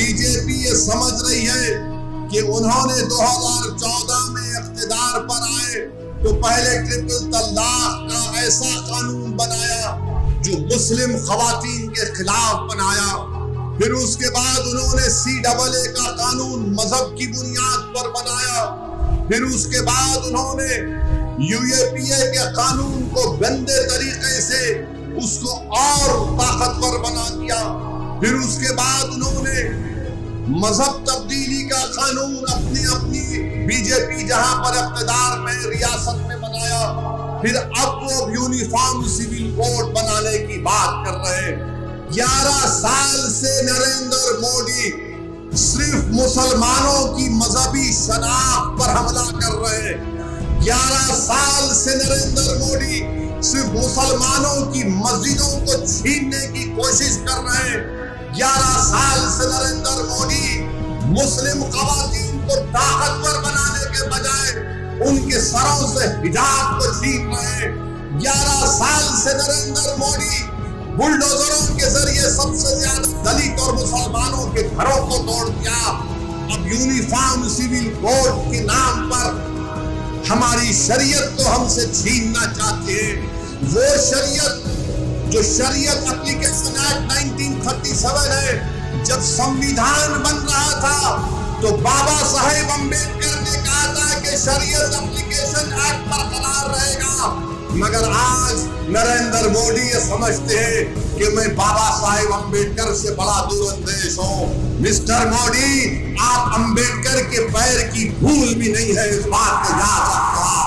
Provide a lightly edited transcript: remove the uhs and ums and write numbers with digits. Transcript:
B J پی یہ سمجھ رہی ہے کہ انہوں نے 2014 میں اقتدار پر آئے تو پہلے ٹرپل طلاق کا ایسا قانون بنایا جو مسلم خواتین کے خلاف بنایا، پھر اس کے بعد انہوں نے CAA کا قانون مذہب کی بنیاد پر بنایا، پھر اس کے بعد انہوں نے UAPA کے قانون کو گندے طریقے سے اس کو اور طاقتور بنا دیا، پھر اس کے بعد انہوں نے مذہب تبدیلی کا قانون اپنی بی جے پی جہاں پر اقتدار میں ریاست میں بنایا، پھر اب وہ یونیفارم سول کوڈ بنانے کی بات کر رہے ہیں۔ 11 سال سے نریندر مودی صرف مسلمانوں کی مذہبی شناخت پر حملہ کر رہے ہیں۔ 11 سال سے نریندر مودی صرف مسلمانوں کی مسجدوں کو چھیننے کی کوشش کر رہے ہیں۔ 11 سال سے نریندر مودی مسلم خواتین کو طاقتور بنانے کے بجائے ان کے سروں سے حجاب کو چھین رہے ہیں۔ 11 سال سے نریندر مودی بلڈوزروں کے ذریعے سب سے زیادہ دلت اور مسلمانوں کے گھروں کو توڑ دیا۔ اب یونیفارم سول کوڈ کے نام پر ہماری شریعت کو ہم سے چھیننا چاہتے ہیں۔ وہ شریعت جو شریعت اپلیکیشن ایکٹ 1937 ہے، جب سمویدھان بن رہا تھا تو بابا صاحب امبیڈکر نے کہا تھا کہ شریعت اپلیکیشن ایکٹ برقرار رہے گا، مگر آج نریندر مودی یہ سمجھتے ہیں کہ میں بابا صاحب امبیڈکر سے بڑا دور اندیش ہوں۔ مسٹر مودی، آپ امبیڈکر کے پیر کی دھول بھی نہیں ہے، اس بات کو یاد رکھنا۔